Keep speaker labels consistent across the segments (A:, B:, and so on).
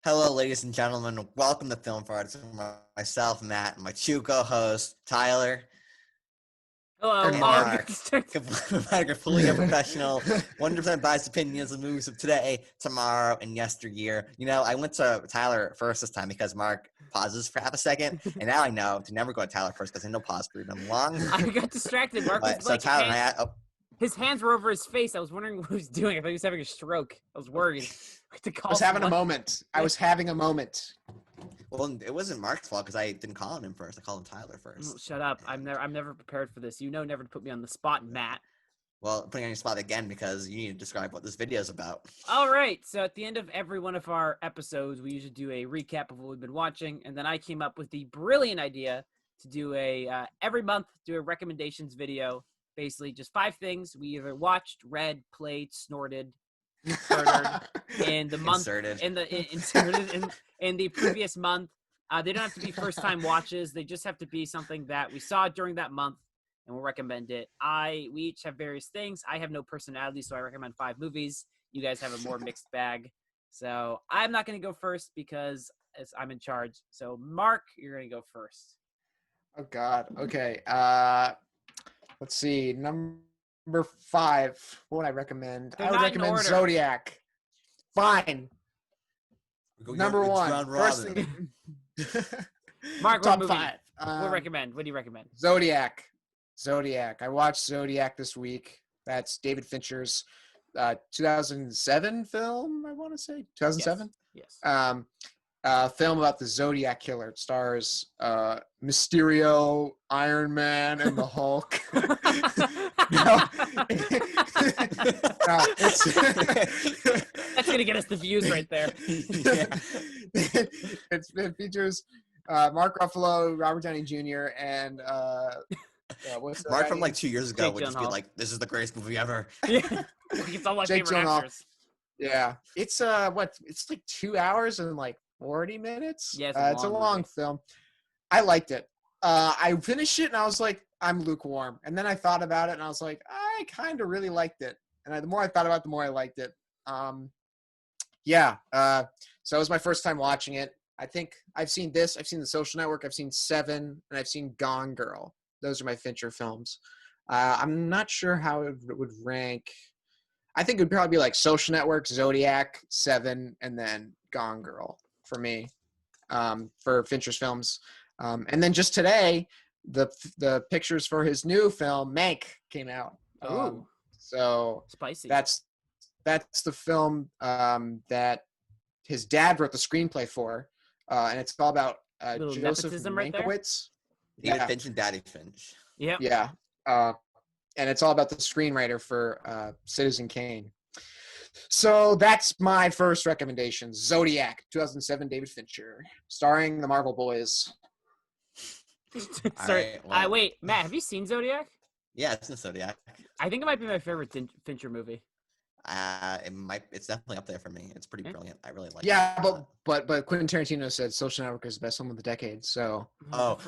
A: Hello, ladies and gentlemen. Welcome to Film Farts. Myself, Matt, and my two co-hosts, Tyler
B: Hello,
A: and Mark. Completely unprofessional, 100% biased opinions of movies of today, tomorrow, and yesteryear. You know, I went to Tyler first this time because Mark pauses for half a second, and now I know to never go to Tyler first because I know pause period I'm long.
B: I got distracted. Mark was
A: So
B: like,
A: Tyler and I,
B: his hands were over his face. I was wondering what he was doing. I thought he was having a stroke. I was worried.
C: I was having a moment.
A: Well, it wasn't Mark's fault because I didn't call him first. I called him Tyler
B: Oh,
A: first.
B: shut up! I'm never prepared for this. You know, never to put me on the spot, Matt.
A: Well, putting on your spot again because you need to describe what this video is about.
B: All right. So at the end of every one of our episodes, we usually do a recap of what we've been watching, and then I came up with the brilliant idea to do every month do a recommendations video. Basically, just 5 things we either watched, read, played, snorted, murdered in the month
A: Inserted.
B: inserted in the previous month. They don't have to be first time watches. They just have to be something that we saw during that month and we'll recommend it. We each have various things. I have no personality, so I recommend 5 movies. You guys have a more mixed bag. So I'm not going to go first because I'm in charge. So Mark, you're going to go first.
C: Oh God. Okay. Let's see. Number 5. What would I recommend?
B: They're
C: I would
B: not in
C: recommend
B: order.
C: Zodiac. Fine. Number 1. First
A: Robin.
C: thing.
B: Mark,
C: Top
B: what movie?
C: 5.
B: What recommend? What do you recommend?
C: Zodiac. I watched Zodiac this week. That's David Fincher's 2007 film. I want to say 2007.
B: Yes.
C: Film about the Zodiac killer. It stars Mysterio, Iron Man, and the Hulk.
B: That's gonna get us the views right there.
C: It features Mark Ruffalo, Robert Downey Jr., and what's
A: Mark from like 2 years ago
B: Jake
A: would just be
B: Gyllenhaal.
A: like, "This is the greatest movie ever."
B: Yeah. It's all my
C: Jake
B: favorite
C: Gyllenhaal.
B: actors.
C: Yeah, it's it's like 2 hours and like 40 minutes.
B: Yeah,
C: it's a long film. I liked it. I finished it and I was like, I'm lukewarm. And then I thought about it and I was like, I kind of really liked it. And the more I thought about it, the more I liked it. So it was my first time watching it. I think I've seen this. I've seen The Social Network. I've seen Seven, and I've seen Gone Girl. Those are my Fincher films. I'm not sure how it would rank. I think it would probably be like Social Network, Zodiac, Seven, and then Gone Girl for me, for Fincher's films. And then just today, the pictures for his new film, Mank, came out. So
B: Spicy.
C: That's the film that his dad wrote the screenplay for, and it's all about Joseph
B: nepotism right there?
C: Mankiewicz.
A: David Finch and Daddy Finch.
B: Yep.
C: Yeah. And it's all about the screenwriter for Citizen Kane. So that's my first recommendation. Zodiac, 2007, David Fincher, starring the Marvel Boys.
B: Sorry.
A: All right, well,
B: Wait, Matt, have you seen Zodiac?
A: Yeah, it's in Zodiac.
B: I think it might be my favorite Fincher movie.
A: It's definitely up there for me. It's pretty brilliant. I really like it.
C: Yeah, but Quentin Tarantino said Social Network is the best film of the decade. So
A: Oh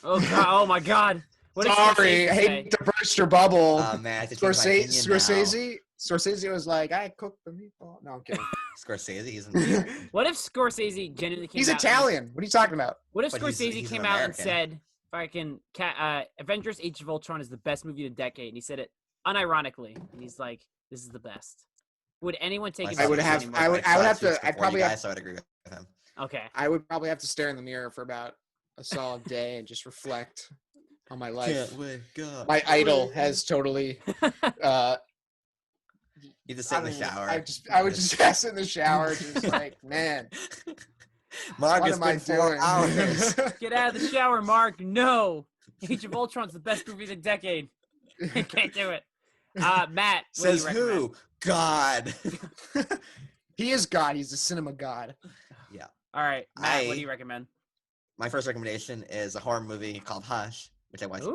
B: God, oh my God. What did
C: sorry,
B: Scorsese
C: I
B: say?
C: hate to burst your bubble.
A: Man, I have to change my opinion now.
C: Scorsese was like, I cooked the meatball. No, I'm kidding.
A: Scorsese, he's in
B: What if Scorsese genuinely came
C: He's
B: out
C: Italian. What are you talking about?
B: What if
A: But
B: Scorsese
A: he's
B: came
A: an
B: out and
A: American.
B: said, Avengers Age of Ultron is the best movie of the decade, and he said it unironically, and he's like, this is the best. Would anyone take it
C: I would
B: seriously
C: have-
B: anymore?
C: I would have to- I'd probably have-
A: so I'd agree with him.
B: Okay.
C: I would probably have to stare in the mirror for about a solid day and just reflect on my life. My idol has totally.
A: You just sit in the shower.
C: I would just sit in the shower, just like, man,
A: Mark,
C: what
A: it's
C: am I
A: been 4 hours.
C: doing?
B: Get out of the shower, Mark. No. Age of Ultron's the best movie of the decade. I can't do it. Matt, what
A: Says
B: do you recommend?
A: who? God.
C: He is God. He's a cinema god.
A: Yeah.
B: All right, Matt, what do you recommend?
A: My first recommendation is a horror movie called Hush, which I watched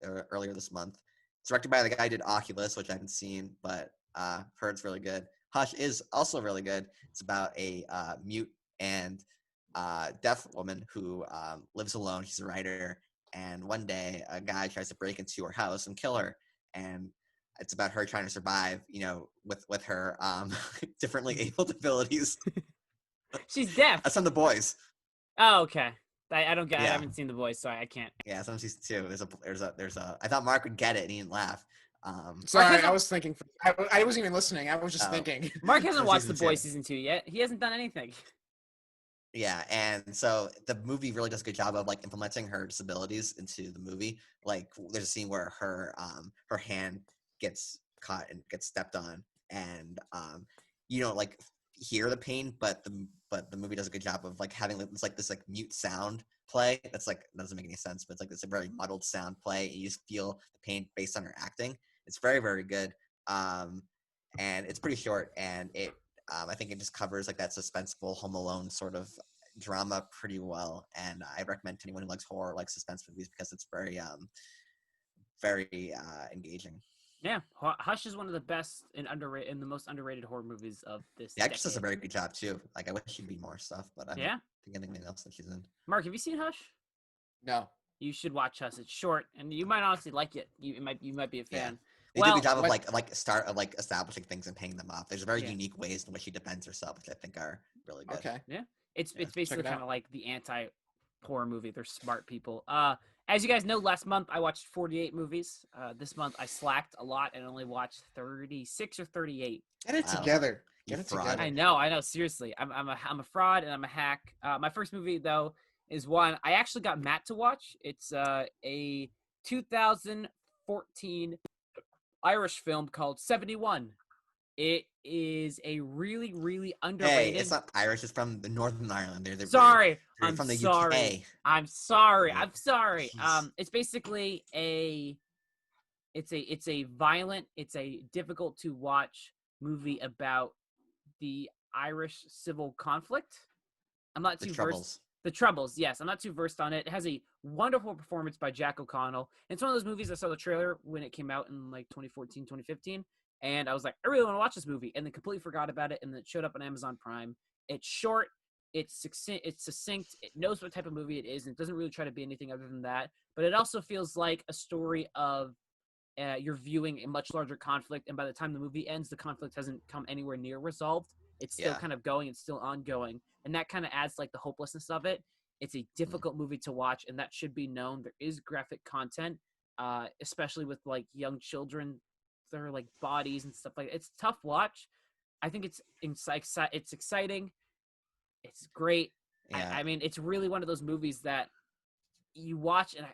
A: earlier this month. It's directed by the guy who did Oculus, which I haven't seen, but heard it's really good. Hush is also really good. It's about a mute and deaf woman who lives alone. She's a writer, and one day a guy tries to break into her house and kill her, and it's about her trying to survive, with her differently abled abilities.
B: She's deaf.
A: That's on The Boys.
B: Oh, okay. I don't get. I
A: Yeah.
B: haven't seen The Boys, so I can't.
A: Yeah, it's on season 2. There's a. I thought Mark would get it and he didn't laugh.
C: Sorry, I was thinking. I wasn't even listening. I was just thinking.
B: Mark hasn't
A: on
B: watched The
A: season
B: Boys
A: 2.
B: season 2 yet. He hasn't done anything.
A: Yeah, and so the movie really does a good job of like implementing her disabilities into the movie. Like there's a scene where her hand gets caught and gets stepped on, and you don't like hear the pain, but the movie does a good job of like having this like mute sound play that's like doesn't make any sense, but it's like this very muddled sound play, and you just feel the pain based on her acting. It's very, very good. And it's pretty short, and it I think it just covers like that suspenseful Home Alone sort of drama pretty well. And I recommend to anyone who likes horror, likes suspense movies, because it's very engaging.
B: Yeah, Hush is one of the best and the most underrated horror movies of this.
A: The actress
B: decade.
A: does a very good job too. Like I wish she'd be more stuff, but I don't think anything else that she's in.
B: Mark, have you seen Hush?
C: No.
B: You should watch Hush. It's short, and you might honestly like it. You might be a fan.
A: Yeah. They do a good job of like establishing things and paying them off. There's very unique ways in which she defends herself, which I think are really good.
C: Okay.
B: Yeah. It's basically kind of like the anti-horror movie. They're smart people. As you guys know, last month I watched 48 movies. This month I slacked a lot and only watched 36 or 38.
C: Get it together. Get it together.
B: I know. Seriously, I'm a fraud and I'm a hack. My first movie though is one I actually got Matt to watch. It's a 2014 Irish film called 71. It is a really, really underrated.
A: Hey, it's not Irish. It's from the Northern Ireland. They're
B: I'm
A: from the
B: sorry.
A: UK.
B: I'm sorry.
A: Jeez.
B: It's basically it's a violent, it's a difficult to watch movie about the Irish civil conflict. I'm not too versed. The Troubles, yes. I'm not too versed on it. It has a wonderful performance by Jack O'Connell. It's one of those movies I saw the trailer when it came out in like 2014, 2015. And I was like, I really want to watch this movie. And then completely forgot about it. And then it showed up on Amazon Prime. It's short. It's succinct. It knows what type of movie it is. And it doesn't really try to be anything other than that. But it also feels like a story of you're viewing a much larger conflict. And by the time the movie ends, the conflict hasn't come anywhere near resolved. It's still kind of going. It's still ongoing. And that kind of adds like the hopelessness of it. It's a difficult movie to watch, and that should be known. There is graphic content, especially with like young children, their like bodies and stuff like that. It's a tough watch. I think it's exciting. It's great.
A: Yeah.
B: I mean, it's really one of those movies that you watch, and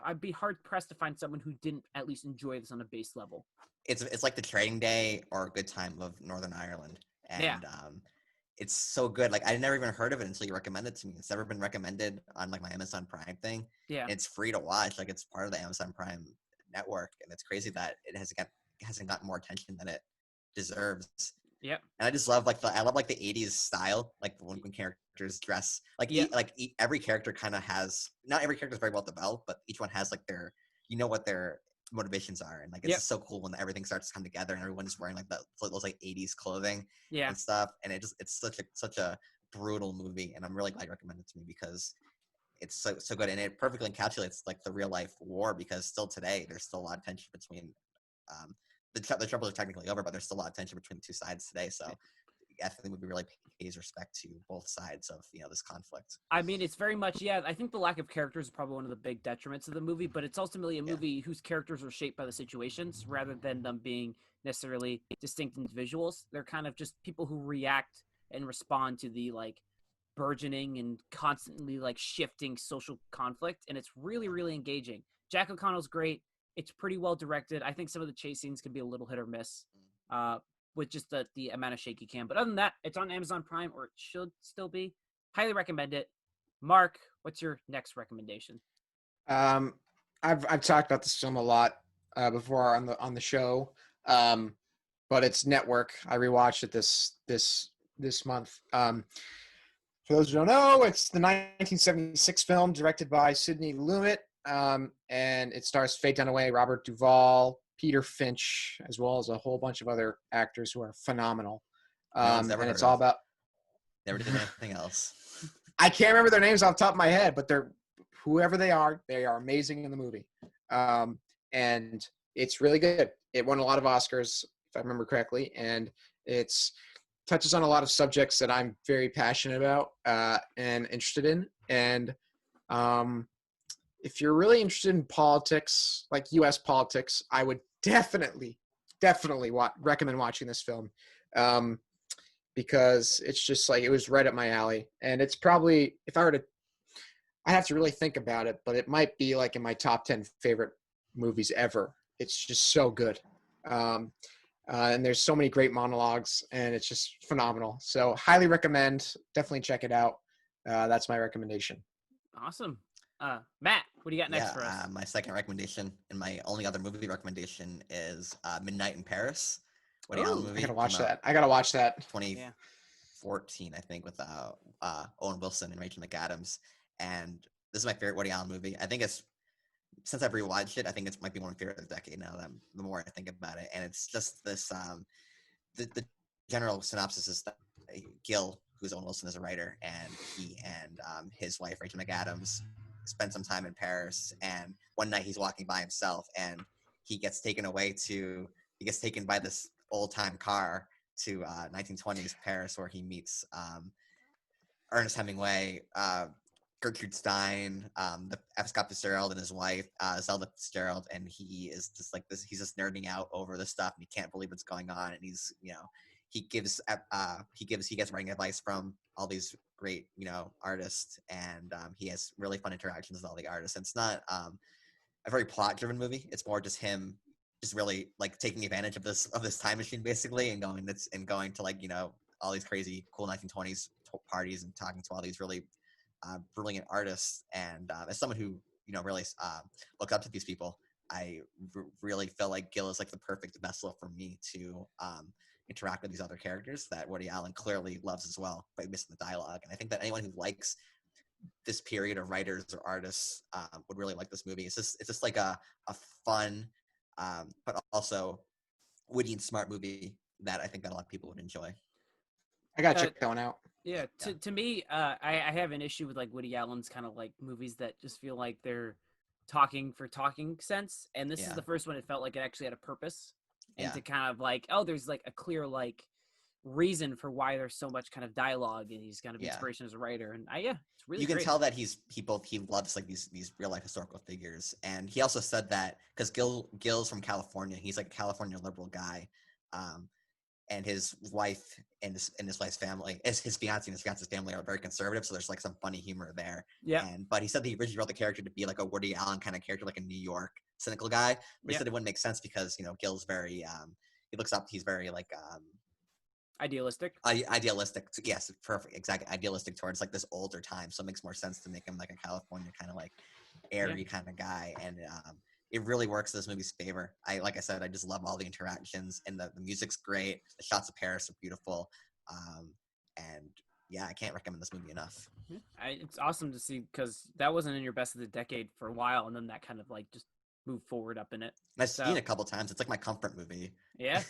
B: I'd be hard pressed to find someone who didn't at least enjoy this on a base level.
A: It's like the Trading Day or Good Time of Northern Ireland, and it's so good. Like I never even heard of it until you recommended it to me. It's never been recommended on like my Amazon Prime thing.
B: Yeah,
A: and it's free to watch. Like it's part of the Amazon Prime network, and it's crazy that it hasn't gotten more attention than it deserves.
B: Yep.
A: And I just love the 80s style, like when characters dress every character kind of has, not every character is very well developed, but each one has like what their motivations are, and like it's just so cool when everything starts to come together and everyone's wearing like those like 80s clothing and stuff, and it's such a brutal movie, and I'm really glad you recommended it to me because it's so good, and it perfectly encapsulates like the real life war, because still today there's still a lot of tension between the trouble is technically over, but there's still a lot of tension between the two sides today. So I think the movie really pays respect to both sides of this conflict.
B: I mean, it's very much I think the lack of characters is probably one of the big detriments of the movie, but it's ultimately a movie whose characters are shaped by the situations rather than them being necessarily distinct individuals. They're kind of just people who react and respond to the like burgeoning and constantly like shifting social conflict, and it's really, really engaging. Jack O'Connell's great. It's pretty well directed. I think some of the chase scenes can be a little hit or miss with just the amount of shaky cam. But other than that, it's on Amazon Prime, or it should still be. Highly recommend it. Mark, what's your next recommendation?
C: I've talked about this film a lot before on the show, but it's Network. I rewatched it this month. For those who don't know, it's the 1976 film directed by Sidney Lumet. And it stars Faye Dunaway, Robert Duvall, Peter Finch, as well as a whole bunch of other actors who are phenomenal. And it's all about.
A: Never did anything else.
C: I can't remember their names off the top of my head, but they're whoever they are amazing in the movie. And it's really good. It won a lot of Oscars, if I remember correctly, and it's touches on a lot of subjects that I'm very passionate about and interested in. And if you're really interested in politics, like U.S. politics, I would definitely recommend watching this film because it's just like it was right up my alley. And it's probably, if I were to, I have to really think about it, but it might be like in my top 10 favorite movies ever. It's just so good. And there's so many great monologues, and it's just phenomenal. So highly recommend. Definitely check it out. That's my recommendation.
B: Awesome. Matt, what do you got next
A: Yeah,
B: for us?
A: my second recommendation and my only other movie recommendation is Midnight in Paris. Woody Allen
B: Ooh.
A: movie.
C: I gotta watch
A: came out
C: that. I gotta watch that.
A: 2014, I think, with Owen Wilson and Rachel McAdams. And this is my favorite Woody Allen movie. I think it's, since I've rewatched it, I think it might be one of my favorite of the decade now. The more I think about it, and it's just this. The general synopsis is that Gil, who's Owen Wilson, is a writer, and he and his wife Rachel McAdams spend some time in Paris. And one night he's walking by himself, and he gets taken by this old time car to 1920s Paris, where he meets Ernest Hemingway, Gertrude Stein, the F. Scott Fitzgerald and his wife, Zelda Fitzgerald, and he is just like this. He's just nerding out over this stuff, and he can't believe what's going on. And he's, he gets writing advice from all these great, artists, and he has really fun interactions with all the artists. And it's not a very plot-driven movie. It's more just him, just really like taking advantage of this time machine, basically, and going to all these crazy cool 1920s parties and talking to all these really brilliant artists. And as someone who really looked up to these people, I really feel like Gil is like the perfect vessel for me to interact with these other characters that Woody Allen clearly loves as well, by missing the dialogue. And I think that anyone who likes this period of writers or artists would really like this movie. It's just like a fun, but also witty and smart movie that I think that a lot of people would enjoy.
C: I gotta check that one out.
B: Yeah, to me, I have an issue with like Woody Allen's kind of like movies that just feel like they're talking for talking sense, and this is the first one it felt like it actually had a purpose, and to kind of like, oh, there's like a clear like reason for why there's so much kind of dialogue, and he's kind of inspiration as a writer, and it's really
A: you can
B: great.
A: tell that he loves like these real life historical figures. And he also said that because Gil's from California, he's like a California liberal guy, and his wife and his wife's family, his fiance and his fiance's family are very conservative, so there's like some funny humor there. But he said that he originally wrote the character to be like a Woody Allen kind of character, like a New York cynical guy. But he said it wouldn't make sense because Gil's very he's very like
B: idealistic.
A: Idealistic. Yes, perfect. Exactly. Idealistic towards like this older time. So it makes more sense to make him like a California kind of like airy kind of guy. And it really works in this movie's favor. Like I said, I just love all the interactions, and the music's great. The shots of Paris are beautiful. And yeah, I can't recommend this movie enough.
B: It's awesome to see, because that wasn't in your best of the decade for a while, and then that kind of like just moved forward up in it.
A: I've seen it a couple times. It's like my comfort movie.
B: Yeah.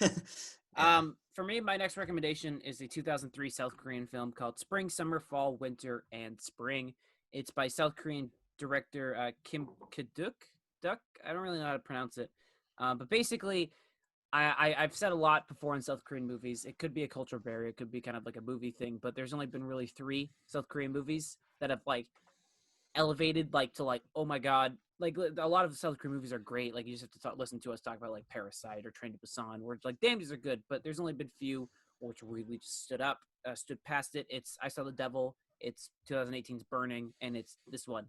B: For me, my next recommendation is a 2003 South Korean film called Spring, Summer, Fall, Winter, and Spring. It's by South Korean director Kim Ki-duk. I don't really know how to pronounce it. But basically, I've said a lot before in South Korean movies. It could be a cultural barrier. It could be kind of like a movie thing. But there's only been really 3 South Korean movies that have like elevated like to like, oh my god, like a lot of the South Korean movies are great. Like you just have to listen to us talk about like Parasite or Train to Busan, where it's like, damn, these are good. But there's only been few which really just stood past it. It's I Saw the Devil. It's 2018's Burning, and it's this one.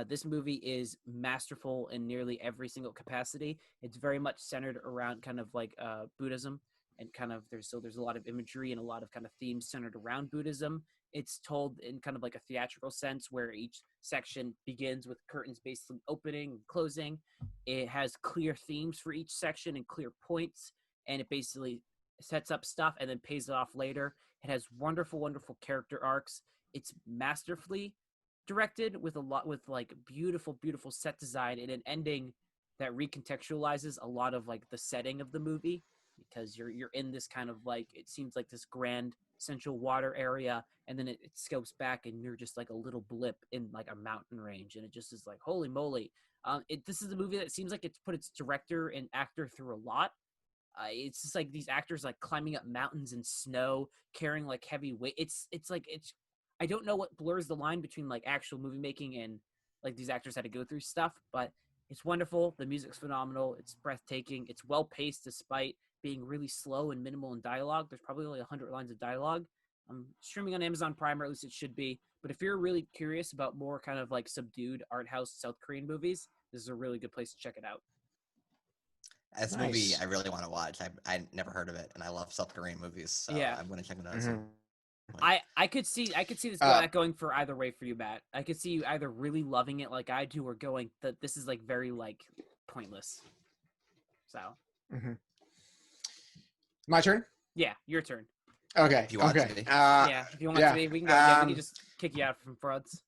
B: This movie is masterful in nearly every single capacity. It's very much centered around kind of like Buddhism, and kind of there's a lot of imagery and a lot of kind of themes centered around Buddhism. It's told in kind of like a theatrical sense, where each section begins with curtains basically opening and closing. It has clear themes for each section and clear points, and it basically sets up stuff and then pays it off later. It has wonderful, wonderful character arcs. It's masterfully directed with like beautiful, beautiful set design and an ending that recontextualizes a lot of like the setting of the movie, because you're in this kind of like, it seems like this grand central water area, and then it scopes back and you're just like a little blip in like a mountain range, and it just is like, holy moly. This is a movie that seems like it's put its director and actor through a lot, it's just like these actors like climbing up mountains in snow, carrying like heavy weight. It's I don't know what blurs the line between like actual movie making and like these actors had to go through stuff, but it's wonderful. The music's phenomenal. It's breathtaking. It's well paced despite being really slow and minimal in dialogue. There's probably only 100 lines of dialogue. I'm streaming on Amazon Prime, or at least it should be. But if you're really curious about more kind of like subdued art house South Korean movies, this is a really good place to check it out.
A: This movie I really want to watch. I never heard of it, and I love South Korean movies, so
B: Yeah.
A: I'm gonna check it out.
B: I could see this going for either way for you, Matt. I could see you either really loving it like I do, or going that this is like very like pointless. So.
C: My turn.
B: Yeah, your turn.
C: Okay.
A: If you want to be.
B: Yeah, if you want to be, we can go. Yeah, we can just kick you out from frauds.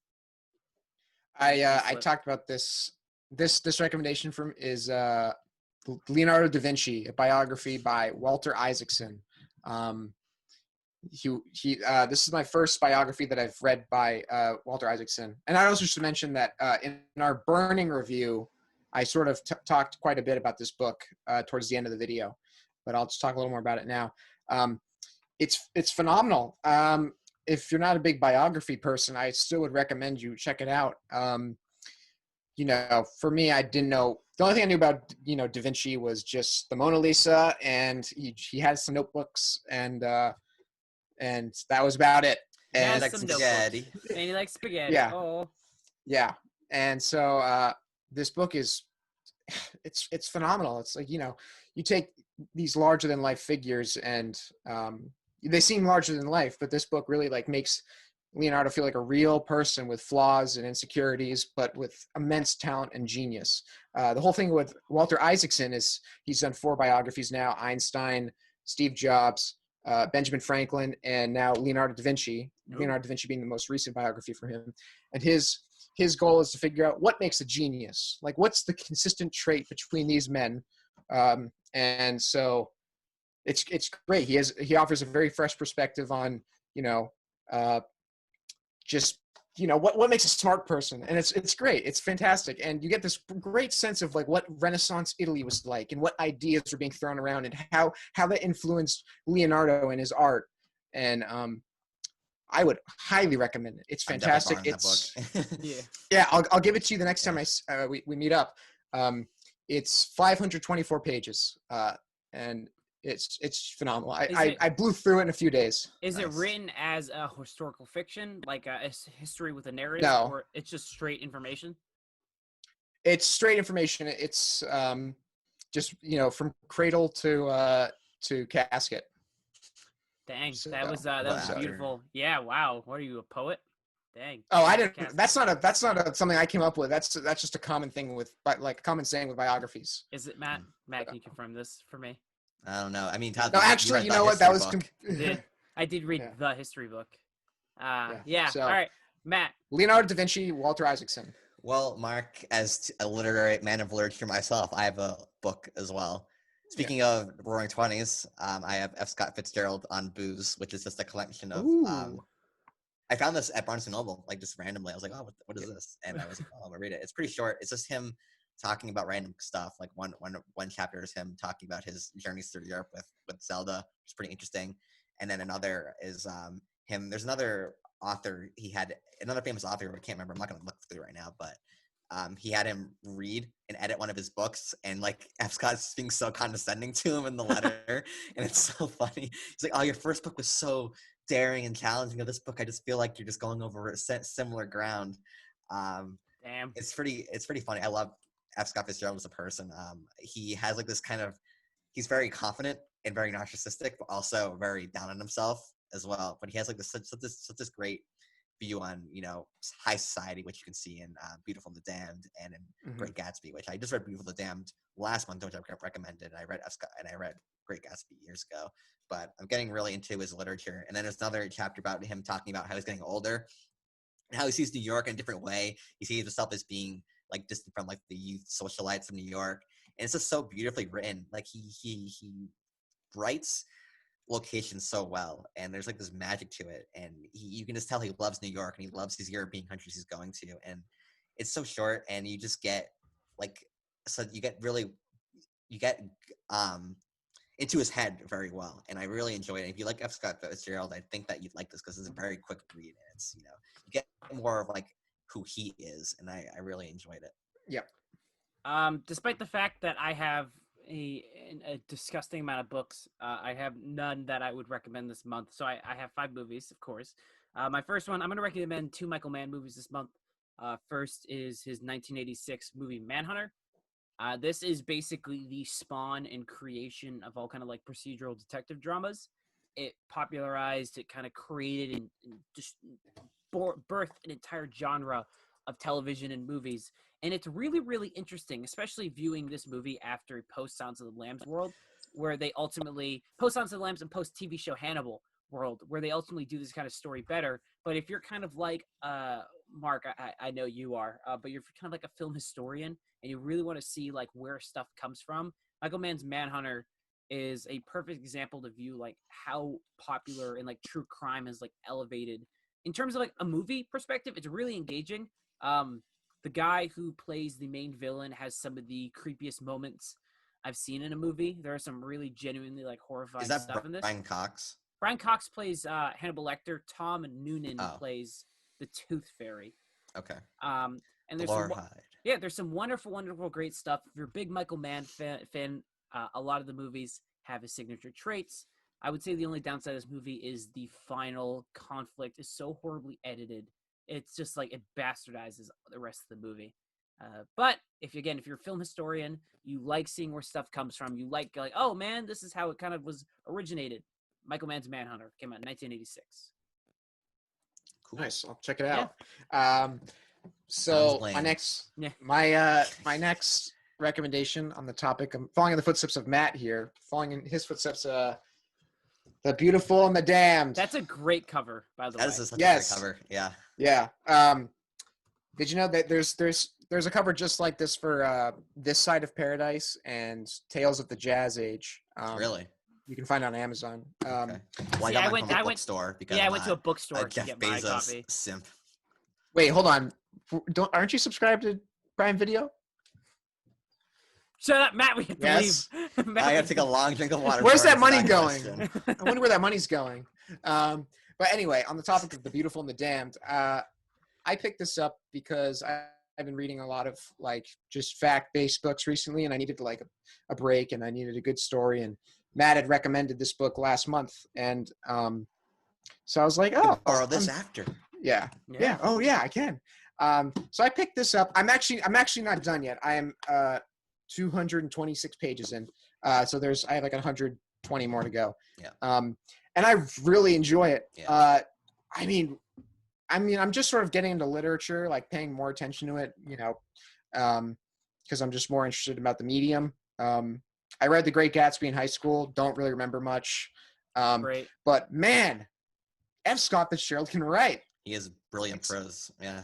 C: I talked about this. This recommendation from is Leonardo da Vinci, a biography by Walter Isaacson. This is my first biography that I've read by Walter Isaacson. And I also should mention that in our Burning review, I sort of talked quite a bit about this book towards the end of the video, but I'll just talk a little more about it now. It's phenomenal. If you're not a big biography person, I still would recommend you check it out. For me, I didn't know. The only thing I knew about, Da Vinci was just the Mona Lisa, and he had some notebooks, and that was about it.
B: And
A: like spaghetti.
B: And he likes spaghetti.
C: Yeah.
B: Oh.
C: Yeah. And so this book is, it's phenomenal. It's like, you take these larger than life figures and they seem larger than life, but this book really like makes Leonardo feel like a real person with flaws and insecurities, but with immense talent and genius. The whole thing with Walter Isaacson is he's done 4 biographies now: Einstein, Steve Jobs, Benjamin Franklin, and now Leonardo da Vinci. Ooh. Leonardo da Vinci being the most recent biography for him. And his goal is to figure out what makes a genius. Like, what's the consistent trait between these men? And so it's great. He offers a very fresh perspective on, what makes a smart person. And it's great. It's fantastic. And you get this great sense of like what Renaissance Italy was like and what ideas were being thrown around and how that influenced Leonardo and his art. And I would highly recommend it. It's fantastic. It's yeah. I'll give it to you the next time we meet up. It's 524 pages, and it's phenomenal. I blew through it in a few days.
B: Is it written as a historical fiction, like a history with a narrative,
C: no,
B: or it's just straight information?
C: It's straight information. It's just from cradle to casket.
B: Dang, so, that was beautiful. Yeah, wow. What are you, a poet? Dang.
C: Oh, I didn't. That's not something I came up with. That's just a common thing with common saying with biographies.
B: Is it, Matt? Matt, can you confirm this for me?
A: I don't know. I mean,
C: no, actually, you know what? That was.
B: I did read the history book. Yeah.
C: So,
B: all right, Matt.
C: Leonardo da Vinci, Walter Isaacson.
A: Well, Mark, as a literary man of literature myself, I have a book as well. Speaking of Roaring Twenties, I have F. Scott Fitzgerald on Booze, which is just a collection of. I found this at Barnes & Noble, like just randomly. I was like, oh, what is this? And I was like, oh, I'm gonna read it. It's pretty short. It's just him talking about random stuff. Like one chapter is him talking about his journeys through Europe with Zelda, which is pretty interesting. And then another is him. There's another author. He had another famous author. I can't remember. I'm not gonna look through right now, but he had him read and edit one of his books, and like F. Scott's being so condescending to him in the letter, and it's so funny. He's like, "Oh, your first book was so daring and challenging. Of this book, I just feel like you're just going over similar ground."
B: Damn,
A: it's pretty funny. I love F. Scott Fitzgerald as a person. He has like this kind of, he's very confident and very narcissistic, but also very down on himself as well. But he has like such this great view on high society, which you can see in Beautiful and the Damned and in Great Gatsby, which I just read Beautiful and the Damned last month, which I recommended. I read F. Scott and I read Great Gatsby years ago, but I'm getting really into his literature. And then there's another chapter about him talking about how he's getting older and how he sees New York in a different way. He sees himself as being like distant from like the youth socialites of New York, and it's just so beautifully written. Like he writes locations so well, and there's like this magic to it, and you can just tell he loves New York and he loves these European countries he's going to, and it's so short, and you just get like, so you get into his head very well, and I really enjoyed it. If you like F. Scott Fitzgerald, I think that you'd like this because it's a very quick read. And it's you get more of like who he is, and I really enjoyed it.
C: Yep.
B: Despite the fact that I have a disgusting amount of books, I have none that I would recommend this month. So I have 5 movies, of course. My first one, I'm going to recommend 2 Michael Mann movies this month. First is his 1986 movie Manhunter. This is basically the spawn and creation of all kind of like procedural detective dramas. It popularized, it kind of created and just birthed an entire genre of television and movies. And it's really, really interesting, especially viewing this movie after post Silence of the Lambs world, where they ultimately, post Silence of the Lambs and post TV show Hannibal world, where they ultimately do this kind of story better. But if you're kind of like, Mark, I know you are, but you're kind of like a film historian and you really want to see like where stuff comes from, Michael Mann's Manhunter is a perfect example to view like how popular and like true crime has like elevated in terms of like a movie perspective. It's really engaging. The guy who plays the main villain has some of the creepiest moments I've seen in a movie. There are some really genuinely like horrifying stuff in this.
A: Brian Cox?
B: Brian Cox plays Hannibal Lecter. Tom Noonan plays the Tooth Fairy.
A: Okay.
B: And there's there's some wonderful, wonderful, great stuff. If you're a big Michael Mann fan, a lot of the movies have his signature traits. I would say the only downside of this movie is the final conflict is so horribly edited. It's just like it bastardizes the rest of the movie. But if you're a film historian, you like seeing where stuff comes from. You like, oh man, this is how it kind of was originated. Michael Mann's Manhunter came out in 1986.
C: Cool. Nice. I'll check it out. Yeah. So my next recommendation on the topic, I'm following in the footsteps of Matt here, following in his footsteps, The Beautiful and the Damned.
B: That's a great cover, by the way.
A: That is such a great cover. Yeah.
C: Yeah. Did you know that there's a cover just like this for This Side of Paradise and Tales of the Jazz Age?
A: Really?
C: You can find it on Amazon.
A: Okay. Well, I went to a bookstore because
B: I went to a bookstore to
A: Jeff
B: get
A: Bezos
B: my copy.
A: simp.
C: Wait, hold on. Aren't you subscribed to Prime Video?
B: Shut up, Matt. We have to leave.
A: I have to take a long drink of water.
C: Where's that money going? I wonder where that money's going. But anyway, on the topic of The Beautiful and the Damned, I picked this up because I've been reading a lot of like just fact-based books recently, and I needed like a break, and I needed a good story. And Matt had recommended this book last month, and so I was like, "Oh,
A: borrow this after."
C: Yeah. Oh, yeah, I can. So I picked this up. I'm actually not done yet. I am 226 pages in. So I have like 120 more to go.
A: Yeah.
C: And I really enjoy it.
A: Yeah.
C: I mean, I'm just sort of getting into literature, like paying more attention to it, because I'm just more interested about the medium. I read The Great Gatsby in high school. Don't really remember much.
B: Great.
C: But man, F. Scott Fitzgerald can write.
A: He is brilliant prose. Yeah.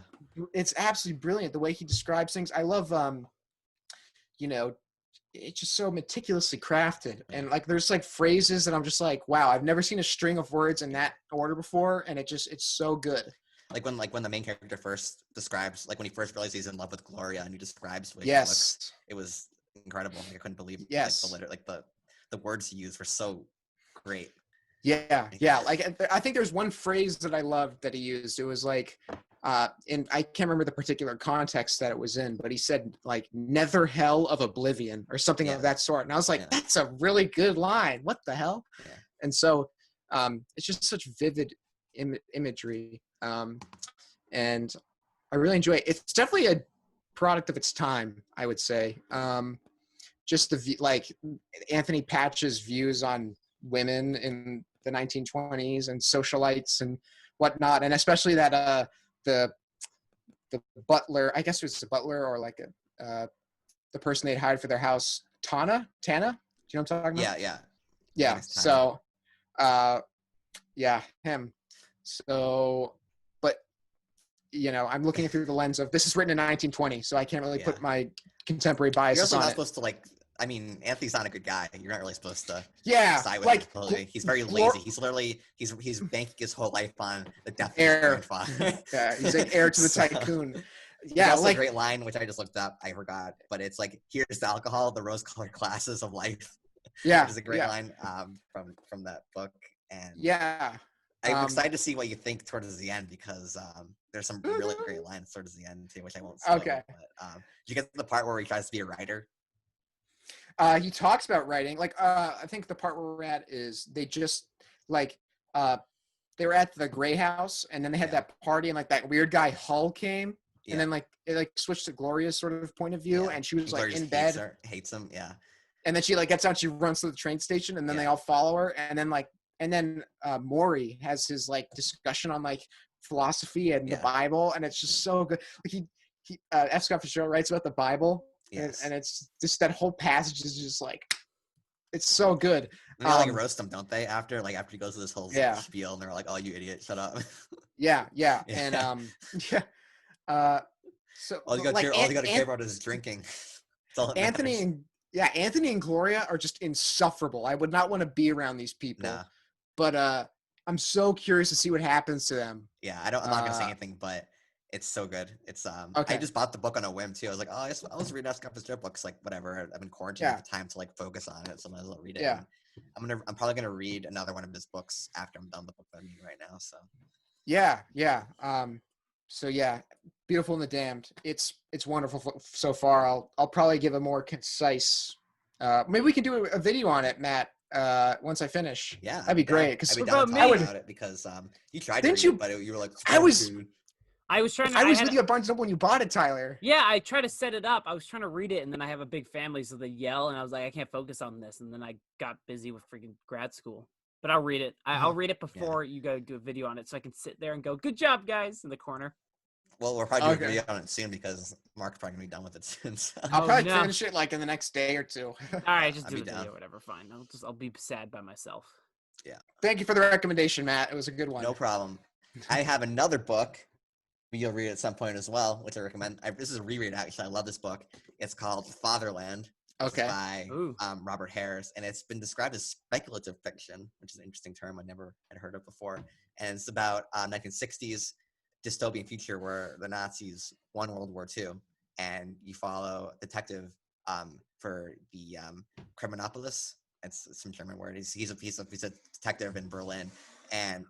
C: It's absolutely brilliant the way he describes things. I love, it's just so meticulously crafted. And like, there's like phrases that I'm just like, wow, I've never seen a string of words in that order before. And it's so good.
A: Like when the main character first describes, like when he first realizes he's in love with Gloria and he describes the way
C: yes.
A: he looks, it was incredible. Like, I couldn't believe
C: yes.
A: like the words he used were so great.
C: Yeah. Like, I think there's one phrase that I loved that he used. It was like, and I can't remember the particular context that it was in, but he said like nether hell of oblivion or something of that sort. And I was like, that's a really good line. What the hell?
A: Yeah.
C: And so it's just such vivid imagery. And I really enjoy it. It's definitely a product of its time, I would say. Just like Anthony Patch's views on women in the 1920s and socialites and whatnot, and especially that the butler, I guess it was the butler or like the person they'd hired for their house, Tana. Do you know what I'm talking about? Yeah. So him. So, but I'm looking through the lens of this is written in 1920, so I can't really put my contemporary biases on it.
A: You're also not supposed to like. I mean, Anthony's not a good guy. You're not really supposed to side with
C: like
A: him. He's very lazy. He's literally he's banking his whole life on the death of his grandfather.
C: Yeah, he's like heir to the tycoon.
A: Yeah, that's a great line, which I just looked up. I forgot, but it's like, here's the alcohol, the rose-colored glasses of life.
C: Yeah,
A: which is a great
C: yeah,
A: line from that book. And
C: yeah.
A: I'm excited to see what you think towards the end because there's some really great lines towards the end too, which I won't
C: Okay.
A: spoil. But did you get to the part where he tries to be a writer?
C: He talks about writing. Like, I think the part where we're at is they just like uh they were at the Gray House, and then they had
A: Yeah.
C: that party, and like that weird guy Hull came,
A: Yeah.
C: and then like it like switched to Gloria's sort of point of view,
A: Yeah.
C: and she was like
A: Gloria
C: in
A: just
C: bed,
A: hates him. Yeah.
C: and then she like gets out, she runs to the train station, and then they
A: Yeah.
C: all follow her, and then Maury has his like discussion on like philosophy and the
A: Yeah.
C: Bible, and it's just so good. Like he F. Scott Fitzgerald writes about the Bible,
A: Yes.
C: and it's just that whole passage is just like it's so good.
A: And they like roast him, don't they? After he goes to this whole
C: Yeah.
A: spiel, and they're like, "Oh, you idiot, shut up."
C: Yeah,
A: Yeah.
C: and yeah. So
A: all you got
C: like
A: to care about is drinking. That's all that matters.
C: Anthony and Gloria are just insufferable. I would not want to be around these people.
A: Nah.
C: But I'm so curious to see what happens to them.
A: Yeah, I'm not gonna say anything, but it's so good. It's I
C: Okay.
A: just bought the book on a whim too. I was like, oh, I was reading Scott Fitzgerald books, like whatever. I've been quarantined for time to like focus on it, so I might as well read it.
C: Yeah.
A: And I'm probably gonna read another one of his books after I'm done with the book that I'm reading right now. So
C: Yeah. So yeah, Beautiful and the Damned. It's wonderful so far. I'll probably give a more concise. Maybe we can do a video on it, Matt. Once I finish.
A: yeah,
C: that'd be great.
A: I'd be
B: What
A: down to
B: about
A: talk
B: me?
A: about it because you tried to
C: Didn't
A: read
C: you-
A: it, but you were like,
C: I was-
A: dude.
B: I was trying to.
C: I was with you at Barnes & Noble when you bought it, Tyler.
B: Yeah, I tried to set it up. I was trying to read it, and then I have a big family, so they yell, and I was like, I can't focus on this. And then I got busy with freaking grad school. But I'll read it. I'll read it before you go do a video on it, so I can sit there and go, "Good job, guys!" in the corner.
A: Well, we're probably doing
C: Okay.
A: a video on it soon because Mark's probably gonna be done with it soon. So.
C: I'll probably
B: no.
C: finish it like in the next day or two.
B: All right, just
A: I'd
B: do
A: be
B: the
A: down.
B: video, whatever. Fine. I'll be sad by myself.
A: Yeah.
C: Thank you for the recommendation, Matt. It was a good one.
A: No problem. I have another book. You'll read at some point as well, which I recommend. This is a reread, actually. I love this book. It's called Fatherland.
C: Okay.
A: By
B: Ooh.
A: Robert Harris, and it's been described as speculative fiction, which is an interesting term I never had heard of before. And it's about 1960s dystopian future where the Nazis won World War II, and you follow a detective for the Criminalopolis. It's some German word. He's a detective in Berlin, and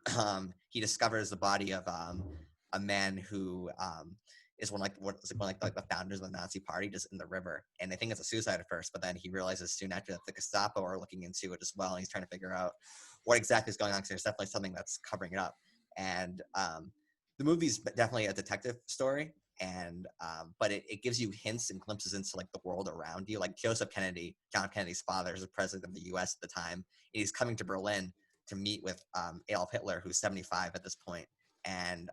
A: he discovers the body of a man who is one of the founders of the Nazi Party, just in the river. And they think it's a suicide at first, but then he realizes soon after that the Gestapo are looking into it as well, and he's trying to figure out what exactly is going on, because there's definitely something that's covering it up. And the movie's definitely a detective story, and but it gives you hints and glimpses into like the world around you. Like John Kennedy's father, is the president of the U.S. at the time, and he's coming to Berlin to meet with Adolf Hitler, who's 75 at this point, and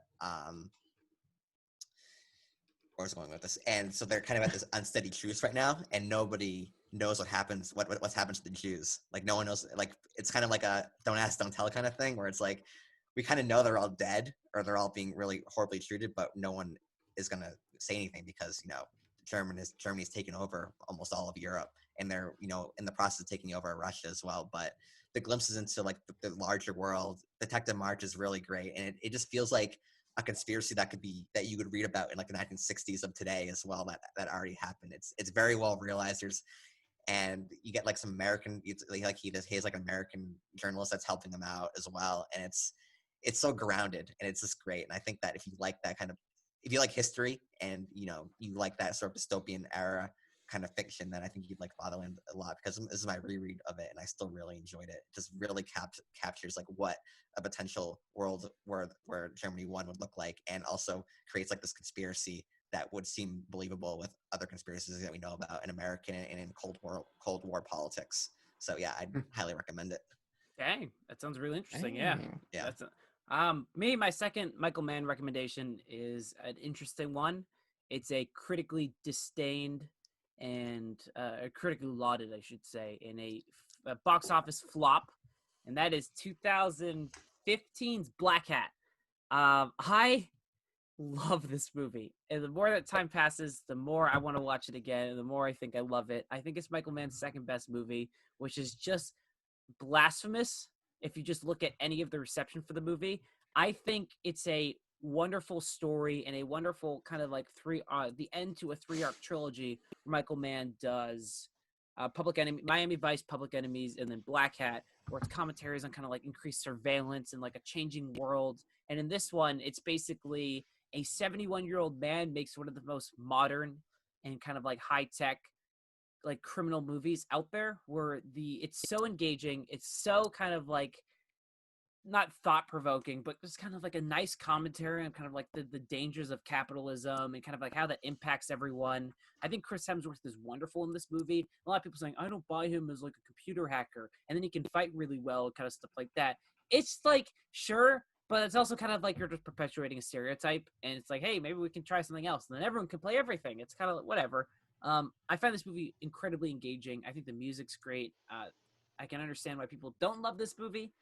A: where's going with this? And so they're kind of at this unsteady truce right now, and nobody knows what's happened to the Jews. Like no one knows. Like it's kind of like a don't ask, don't tell kind of thing, where it's like we kind of know they're all dead or they're all being really horribly treated, but no one is gonna say anything because Germany's taken over almost all of Europe, and they're in the process of taking over Russia as well. But the glimpses into like the larger world, Detective March is really great, and it just feels like a conspiracy that you could read about in like the 1960s of today as well, that already happened. It's very well realized. And you get like some American, he has like an American journalist that's helping him out as well, and it's so grounded, and it's just great. And I think that if you like history and you like that sort of dystopian era kind of fiction, then I think you'd like Fatherland a lot, because this is my reread of it, and I still really enjoyed it. It just really captures like what a potential world where Germany won would look like, and also creates like this conspiracy that would seem believable with other conspiracies that we know about in American and in Cold War politics. So yeah, I'd highly recommend it.
B: Dang, that sounds really interesting. Yeah.
A: Yeah.
B: That's my second Michael Mann recommendation is an interesting one. It's a critically disdained and critically lauded, I should say, in a box office flop, and that is 2015's Blackhat. I love this movie, and the more that time passes, the more I want to watch it again, and the more I think I love it. I think it's Michael Mann's second best movie, which is just blasphemous if you just look at any of the reception for the movie. I think it's a wonderful story and a wonderful kind of like the end to a 3-arc trilogy where Michael Mann does Public Enemy, Miami Vice, Public Enemies, and then Blackhat, where it's commentaries on kind of like increased surveillance and like a changing world. And in this one, it's basically a 71-year-old man makes one of the most modern and kind of like high tech like criminal movies out there, where it's so engaging, it's so kind of like not thought provoking, but just kind of like a nice commentary on kind of like the dangers of capitalism and kind of like how that impacts everyone. I think Chris Hemsworth is wonderful in this movie. A lot of people saying, I don't buy him as like a computer hacker, and then he can fight really well, kind of stuff like that. It's like, sure, but it's also kind of like you're just perpetuating a stereotype, and it's like, hey, maybe we can try something else, and then everyone can play everything. It's kind of like, whatever. I find this movie incredibly engaging. I think the music's great. I can understand why people don't love this movie.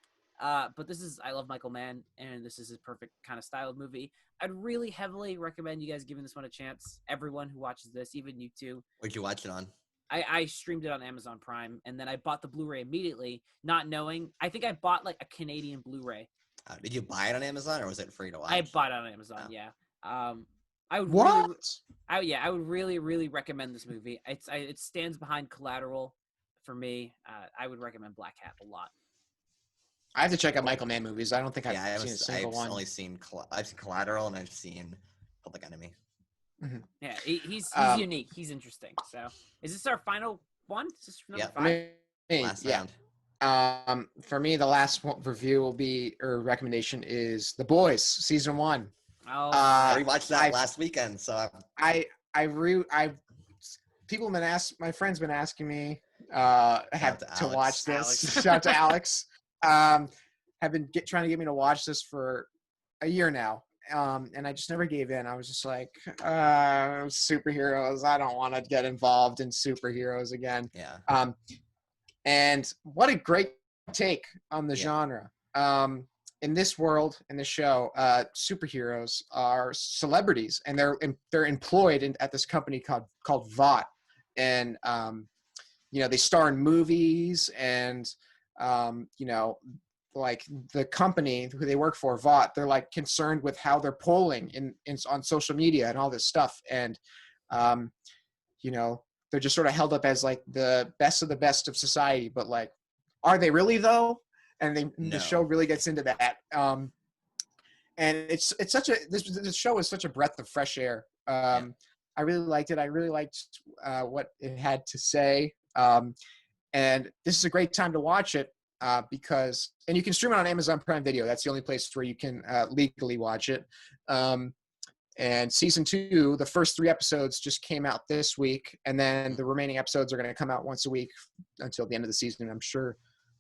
B: But I love Michael Mann, and this is his perfect kind of style of movie. I'd really heavily recommend you guys giving this one a chance. Everyone who watches this, even you two.
A: Where'd you watch it on?
B: I streamed it on Amazon Prime, and then I bought the Blu-ray immediately, not knowing. I think I bought like a Canadian Blu-ray.
A: Did you buy it on Amazon, or was it free to watch?
B: I bought it on Amazon.
A: Oh.
B: Yeah. I would
C: What?
B: I would really recommend this movie. It stands behind Collateral for me. I would recommend Blackhat a lot.
C: I have to check out Michael Mann movies. I don't think I've seen a single
A: I've
C: one.
A: only seen I've seen Collateral, and I've seen Public Enemy.
C: Mm-hmm.
B: Yeah, he's unique. He's interesting. So, is this our final one? Is this number 5?
A: Last
C: yeah.
A: round.
C: For me, the last review will be or recommendation is The Boys season 1.
B: Oh,
A: I rewatched that last weekend. So
C: people have been my friend's been asking me to watch this. Shout out to Alex. Have been trying to get me to watch this for a year now. And I just never gave in. I was just like, superheroes. I don't want to get involved in superheroes again.
A: Yeah.
C: And what a great take on the genre. In this world, in this show, superheroes are celebrities, and they're employed at this company called Vought, and they star in movies, and like the company who they work for, Vought, they're like concerned with how they're polling on social media and all this stuff, and they're just sort of held up as like the best of the best of society, but like, are they really though? And the show really gets into that. And it's such this show is such a breath of fresh air. I really liked it. I really liked what it had to say. And this is a great time to watch it because you can stream it on Amazon Prime Video. That's the only place where you can legally watch it. And season 2, the first 3 episodes just came out this week, and then the remaining episodes are going to come out once a week until the end of the season. I'm sure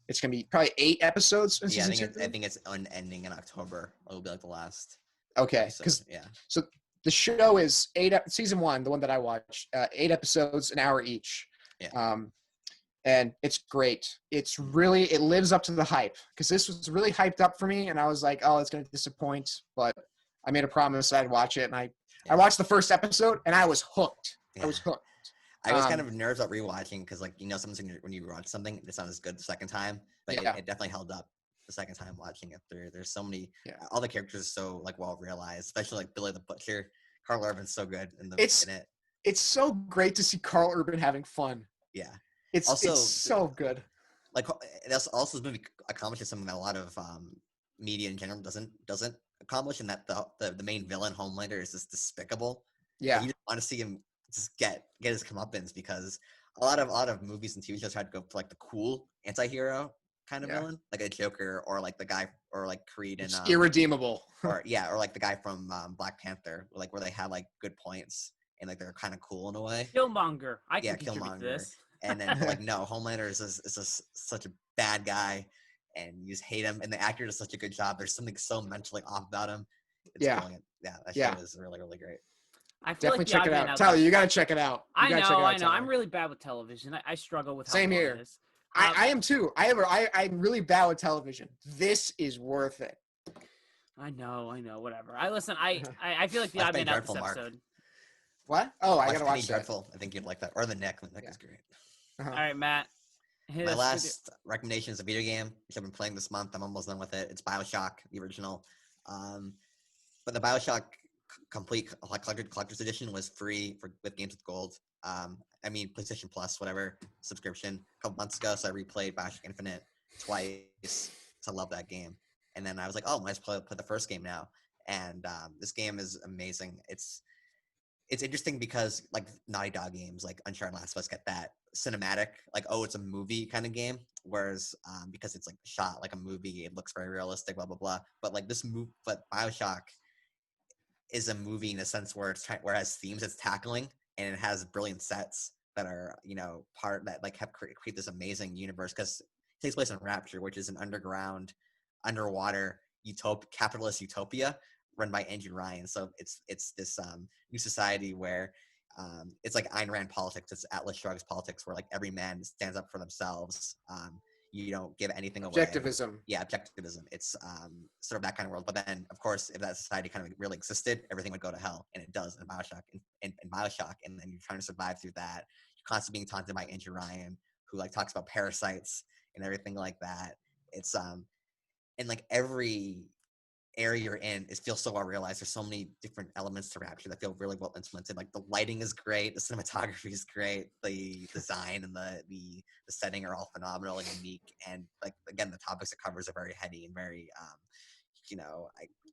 C: it's going to be probably 8 episodes in season 2.
A: I think it's ending in October. It'll be like the last.
C: Okay, so the show is season 1, the one that I watched, 8 episodes, an hour each.
A: Yeah.
C: And it's great. It lives up to the hype, because this was really hyped up for me, and I was like, oh, it's going to disappoint, but I made a promise I'd watch it, and I watched the first episode, and I was hooked.
A: Yeah.
C: I was hooked.
A: I was kind of nervous about rewatching because, like, sometimes when you watch something, it's not as good the second time, but it definitely held up the second time watching it through. There's so many, all the characters are so like well realized, especially like Billy the Butcher. Carl Urban's so good in it.
C: It's so great to see Carl Urban having fun.
A: Yeah,
C: it's so good.
A: Like, that's also this movie accomplishes something that a lot of media in general doesn't accomplish, and that the main villain, Homelander, is just despicable.
C: Yeah,
A: you just want to see him just get his comeuppance, because a lot of movies and TV shows try to go for like the cool anti-hero kind of villain, like a Joker, or like the guy, or like Creed and
C: irredeemable,
A: or like the guy from Black Panther, like where they have like good points and like they're kind of cool in a way.
B: Killmonger, I can contribute to this.
A: And then like no, Homelander is such a bad guy, and you just hate him, and the actor does such a good job. There's something so mentally off about him. That show is really, really great.
B: I feel
C: definitely
B: like
C: check it out. Tyler, you got to check it out.
B: I know. I'm really bad with television. I struggle with how
C: Same here.
B: It is.
C: I am too. I'm really bad with television. This is worth it.
B: I know. Whatever. I feel like the odd man out this episode.
C: What? Oh, I gotta watch that.
A: Dreadful. I think you'd like that. Or The Nick. The Nick is great.
B: All right, Matt.
A: My last recommendation is a video game, which I've been playing this month. I'm almost done with it. It's Bioshock, the original. But the Bioshock complete like collector's edition was free with Games with Gold. I mean PlayStation Plus, whatever subscription a couple months ago. So I replayed Bioshock Infinite twice to love that game. And then I was like, oh, might as well play the first game now. And this game is amazing. It's interesting because like Naughty Dog games like Uncharted and Last of Us get that cinematic, like, oh, it's a movie kind of game. Whereas because it's like shot like a movie, it looks very realistic, blah blah blah. But like but Bioshock is a movie in a sense where where it has themes it's tackling, and it has brilliant sets that are part that like have create this amazing universe, because it takes place in Rapture, which is an underwater capitalist utopia run by Andrew Ryan. So it's this new society where it's like Ayn Rand politics. It's Atlas Shrugged politics, where like every man stands up for themselves. You don't give anything away.
C: Objectivism.
A: Yeah, objectivism. It's sort of that kind of world. But then, of course, if that society kind of really existed, everything would go to hell, and it does in Bioshock. In Bioshock, and then you're trying to survive through that. You're constantly being taunted by Andrew Ryan, who like talks about parasites and everything like that. It's and like every area you're in, it feels so well realized. There's so many different elements to Rapture that feel really well implemented. Like the lighting is great, the cinematography is great, the design and the setting are all phenomenal and unique. And like again, the topics it covers are very heady and very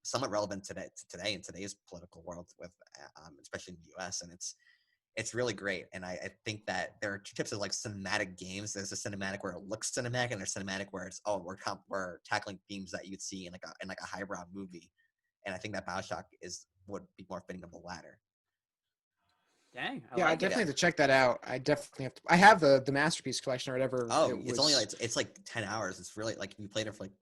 A: somewhat relevant today in today's political world, with especially in the U.S. And it's really great. And I think that there are two types of like cinematic games. There's a cinematic where it looks cinematic, and there's cinematic where it's we're tackling themes that you'd see in like a highbrow movie. And I think that Bioshock would be more fitting of the latter.
B: Dang,
C: I definitely have to check that out. I definitely have to. I have the Masterpiece collection or whatever.
A: Oh, it's only like it's like 10 hours. It's really like you played it for like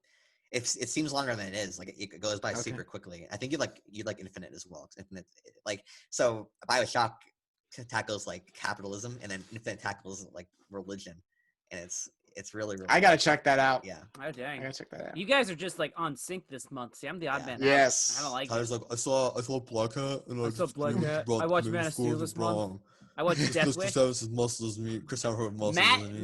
A: it seems longer than it is. Like it goes by super quickly. I think you like Infinite as well. Infinite, like, so Bioshock tackles like capitalism, and then Infinite tackles like religion, and it's really
C: I gotta check that out.
A: Yeah.
B: Oh dang.
C: I gotta check that out.
B: You guys are just like on sync this month. See, I'm the odd man out.
C: Yes.
B: I don't like
A: Tyler's
B: it.
A: like, I saw Blackhat, and
B: I saw Blackhat. I watched Man of Steel this month. I watched Death Wish.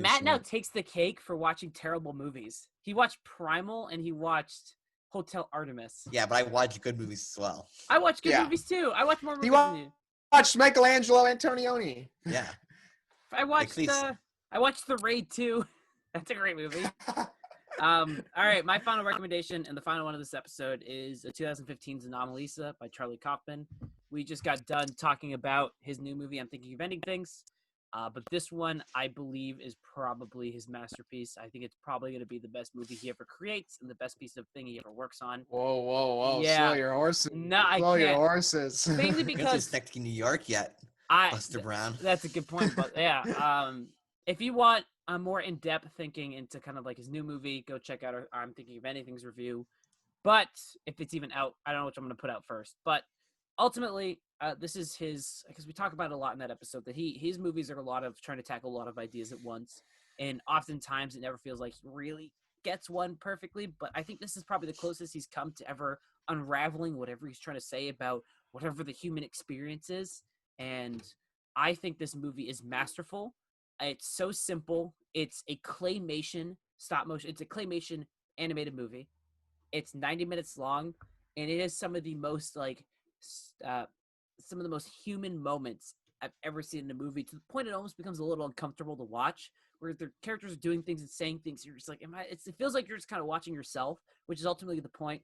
B: Matt now takes the cake for watching terrible movies. He watched Primal and he watched Hotel Artemis.
A: Yeah, but I watch good movies as well.
B: I watch good movies too. I watch more movies than you.
C: Watched Michelangelo Antonioni.
A: Yeah.
B: I watched The Raid 2. That's a great movie. All right, my final recommendation and the final one of this episode is 2015's Anomalisa by Charlie Kaufman. We just got done talking about his new movie, I'm Thinking of Ending Things. But this one, I believe, is probably his masterpiece. I think it's probably going to be the best movie he ever creates and the best piece of thing he ever works on.
C: Whoa.
B: Yeah.
C: Slow your horses.
B: No, I
C: Slow
B: can't.
C: your horses.
B: Mainly because
A: in New York yet, Buster Brown.
B: That's a good point, but yeah. If you want a more in-depth thinking into kind of like his new movie, go check out our I'm Thinking of Anything's review. But if it's even out, I don't know which I'm going to put out first. But ultimately, this is his, because we talk about it a lot in that episode, that his movies are a lot of trying to tackle a lot of ideas at once. And oftentimes it never feels like he really gets one perfectly. But I think this is probably the closest he's come to ever unraveling whatever he's trying to say about whatever the human experience is. And I think this movie is masterful. It's so simple. It's a claymation stop motion. It's a claymation animated movie. It's 90 minutes long, and it is some of the most human moments I've ever seen in a movie, to the point it almost becomes a little uncomfortable to watch, where the characters are doing things and saying things. You're just like, it feels like you're just kind of watching yourself, which is ultimately the point.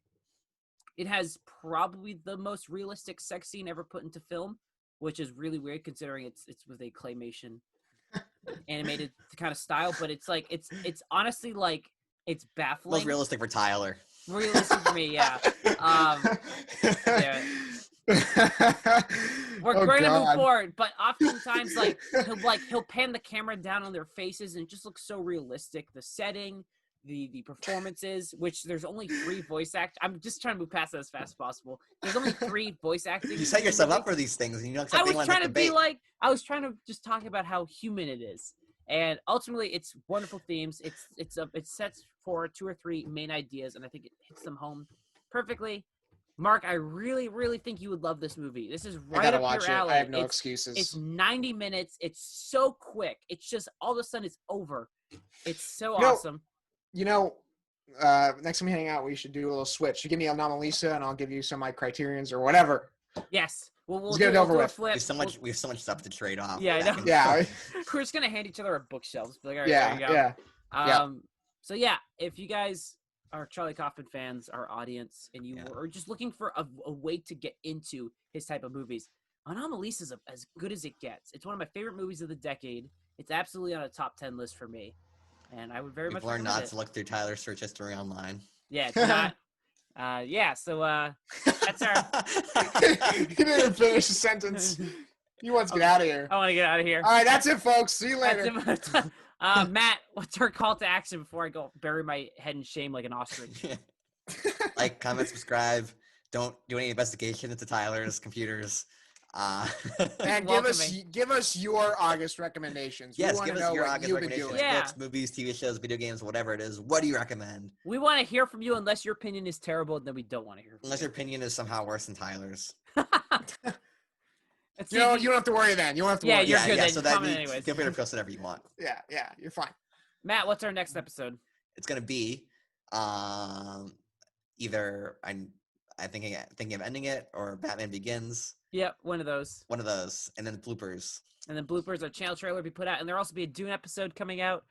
B: It has probably the most realistic sex scene ever put into film, which is really weird considering it's with a claymation animated kind of style, but it's like it's honestly like it's baffling.
A: Most realistic for Tyler.
B: Realistic for me, yeah. Yeah. We're going to move forward, but oftentimes he'll pan the camera down on their faces and it just looks so realistic. The setting, the performances, which there's only 3 voice act. I'm just trying to move past that as fast as possible. There's only 3 voice acting. You
A: set yourself up for these things, and you know
B: I was trying to just talk about how human it is, and ultimately it's wonderful themes. It sets for 2 or 3 main ideas, and I think it hits them home perfectly. Mark, I really, really think you would love this movie. This is right up your alley.
C: I have no excuses.
B: It's 90 minutes. It's so quick. It's just all of a sudden it's over. It's so awesome.
C: Next time we hang out, we should do a little switch. You give me Anomalisa, and I'll give you some of my criterions or whatever.
B: Yes. We'll
C: Let's get it over
B: do a
C: with.
B: flip.
A: We have so much stuff to trade off.
B: Yeah, I
A: back
B: know.
A: and
C: Yeah.
A: forth.
B: We're just gonna hand each other our bookshelves. Be like, all right,
C: Yeah.
B: there you go.
C: Yeah. Yeah.
B: So yeah, if you guys are Charlie Kaufman fans, our audience, and you are just looking for a way to get into his type of movies, Anomalisa is as good as it gets. It's one of my favorite movies of the decade. It's absolutely on a top 10 list for me, and I would very
A: We've
B: much
A: learned
B: recommend
A: not
B: it.
A: to look through Tyler's search history online.
B: Yeah, it's not. So that's our.
C: He didn't even finish the sentence. He wants to get out of here.
B: I want to get out of here.
C: All right, that's it, folks. See you later.
B: Matt, what's our call to action before I go bury my head in shame like an ostrich?
A: Like, comment, subscribe. Don't do any investigation into Tyler's computers.
C: And give us your August recommendations.
A: Yes,
C: we want
A: give
C: to
A: us
C: know
A: your
C: what
A: August
C: you've been
A: recommendations.
C: doing.
B: Yeah.
A: Books, movies, TV shows, video games, whatever it is. What do you recommend?
B: We want to hear from you unless your opinion is terrible, then we don't want to hear from
A: Unless
B: you.
A: your opinion is somehow worse than Tyler's.
C: You don't have to worry then. You don't have to worry.
B: You're good then.
A: So
B: You
A: that
B: comment
A: means
B: anyways.
A: feel free to post whatever you want.
C: Yeah, you're fine.
B: Matt, what's our next episode?
A: It's gonna be either I'm thinking of ending it or Batman Begins.
B: Yep, one of those.
A: One of those, and then bloopers.
B: And then bloopers, our channel trailer will be put out, and there'll also be a Dune episode coming out.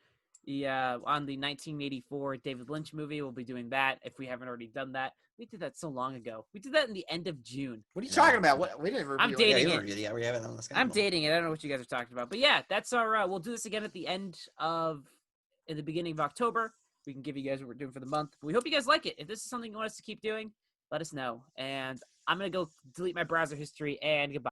B: On the 1984 David Lynch movie, we'll be doing that if we haven't already done that. We did that so long ago. We did that in the end of June.
C: What are you talking about? What we didn't review
B: I'm
C: it.
B: dating
A: Yeah,
B: it.
A: we have it on the schedule.
B: I'm dating it. I don't know what you guys are talking about, but yeah, that's our. We'll do this again at the end of, in the beginning of October. We can give you guys what we're doing for the month. We hope you guys like it. If this is something you want us to keep doing, let us know. And I'm gonna go delete my browser history and goodbye.